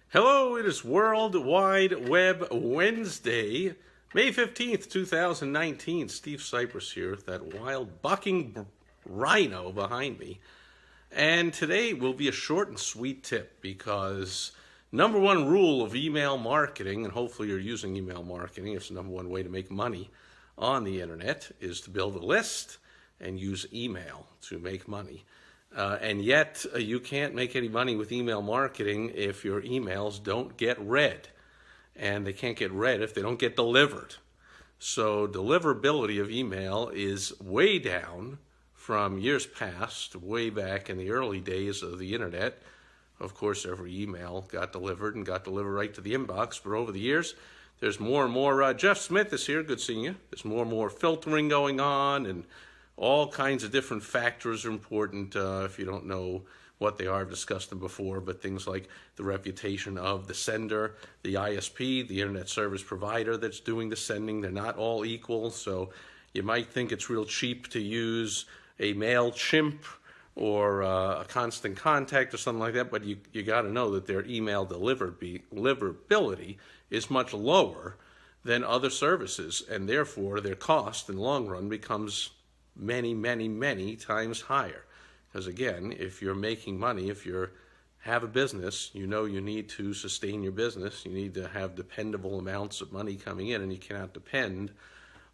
Hello, it is World Wide Web Wednesday, May 15th, 2019. Steve Sipress here, that wild bucking rhino behind me. And today will be a short and sweet tip because number one rule of email marketing, and hopefully you're using email marketing, it's the number one way to make money on the internet, is to build a list and use email to make money. And yet, you can't make any money with email marketing if your emails don't get read. And they can't get read if they don't get delivered. So deliverability of email is way down from years past, way back in the early days of the internet. Of course, every email got delivered and got delivered right to the inbox. But over the years, there's more and more, Jeff Smith is here, good seeing you. There's more and more filtering going on, and all kinds of different factors are important. If you don't know what they are, I've discussed them before, but things like the reputation of the sender, the ISP, the internet service provider that's doing the sending, they're not all equal. So you might think it's real cheap to use a MailChimp or a Constant Contact or something like that, but you got to know that their email deliverability is much lower than other services, and therefore their cost in the long run becomes many times higher. Because again, if you're making money, if you have a business, you know you need to sustain your business. You need to have dependable amounts of money coming in, and you cannot depend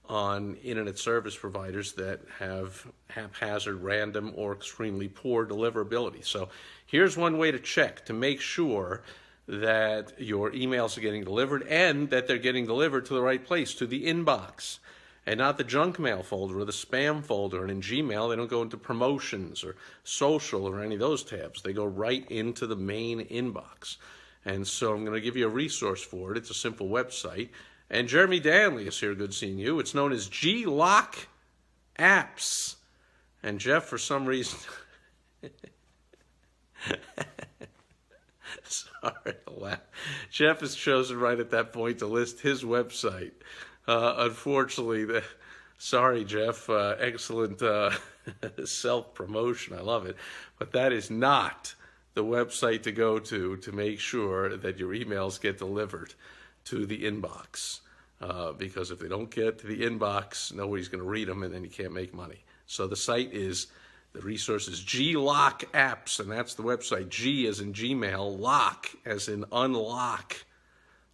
on internet service providers that have haphazard, random, or extremely poor deliverability. So here's one way to check to make sure that your emails are getting delivered and that they're getting delivered to the right place, to the inbox, and not the junk mail folder or the spam folder. And in Gmail, they don't go into promotions or social or any of those tabs. They go right into the main inbox. And so I'm going to give you a resource for it. It's a simple website. And Jeremy Danley is here. Good seeing you. It's known as G-Lock Apps. And Jeff, for some reason... Sorry to laugh. Jeff has chosen right at that point to list his website. Unfortunately, sorry, Jeff, excellent self-promotion. I love it. But that is not the website to go to make sure that your emails get delivered to the inbox. Because if they don't get to the inbox, nobody's going to read them, and then you can't make money. So the site is, the resource is G-Lock Apps, and that's the website. G as in Gmail, lock as in unlock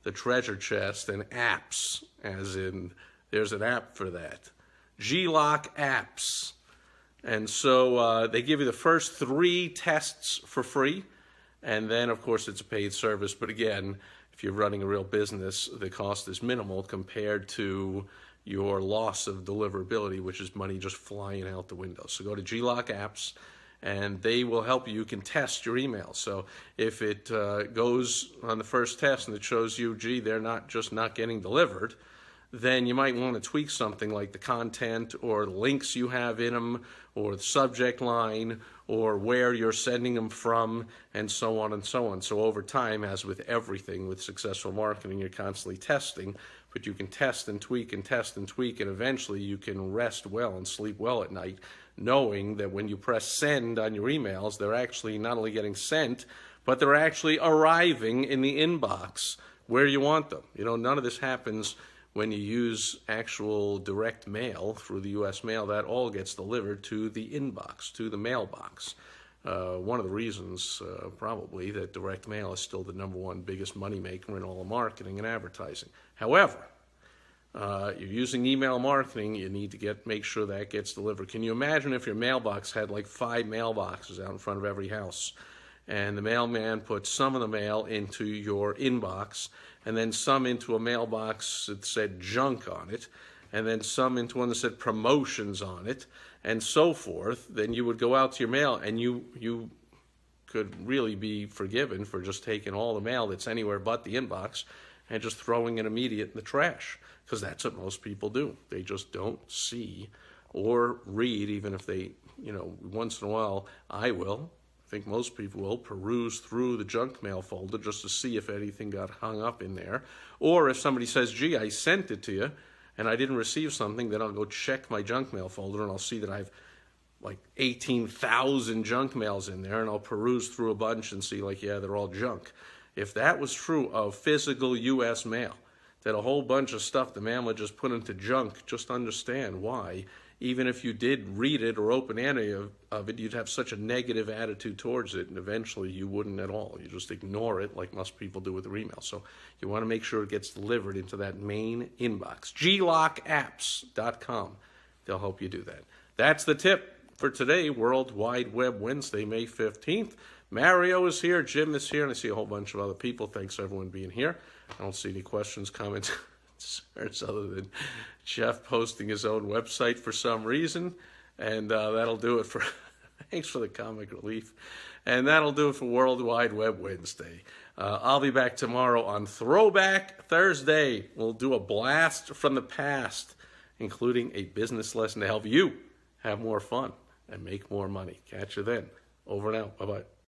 the treasure chest, and apps as in there's an app for that. G-Lock Apps. And so they give you the first 3 tests for free, and then of course it's a paid service. But again, if you're running a real business, the cost is minimal compared to your loss of deliverability, which is money just flying out the window. So go to G-Lock Apps, and they will help you. You can test your email. So if it goes on the first test and it shows you, gee, they're not getting delivered, then you might want to tweak something like the content or the links you have in them or the subject line or where you're sending them from, and so on and so on. So over time, as with everything with successful marketing, you're constantly testing, but you can test and tweak and test and tweak, and eventually you can rest well and sleep well at night, knowing that when you press send on your emails, they're actually not only getting sent, but they're actually arriving in the inbox where you want them. You know, none of this happens when you use actual direct mail through the U.S. mail. That all gets delivered to the inbox, to the mailbox. One of the reasons, probably, that direct mail is still the number one biggest moneymaker in all of marketing and advertising. However, you're using email marketing, you need to make sure that gets delivered. Can you imagine if your mailbox had like 5 mailboxes out in front of every house, and the mailman put some of the mail into your inbox, and then some into a mailbox that said junk on it, and then some into one that said promotions on it, and so forth? Then you would go out to your mail, and you could really be forgiven for just taking all the mail that's anywhere but the inbox and just throwing it immediate in the trash, because that's what most people do. They just don't see or read, even if they, once in a while, I think most people will peruse through the junk mail folder just to see if anything got hung up in there. Or if somebody says, gee, I sent it to you and I didn't receive something, then I'll go check my junk mail folder and I'll see that I've like 18,000 junk mails in there, and I'll peruse through a bunch and see like, yeah, they're all junk. if that was true of physical U.S. mail, that a whole bunch of stuff the mail would just put into junk, just understand why. Even if you did read it or open any of it, you'd have such a negative attitude towards it, and eventually you wouldn't at all. You just ignore it like most people do with their email. So you want to make sure it gets delivered into that main inbox. GLockApps.com. They'll help you do that. That's the tip for today, World Wide Web Wednesday, May 15th. Mario is here, Jim is here, and I see a whole bunch of other people. Thanks, everyone, being here. I don't see any questions, comments, concerns other than Jeff posting his own website for some reason. And that'll do it for, thanks for the comic relief. And that'll do it for World Wide Web Wednesday. I'll be back tomorrow on Throwback Thursday. We'll do a blast from the past, including a business lesson to help you have more fun and make more money. Catch you then. Over and out. Bye-bye.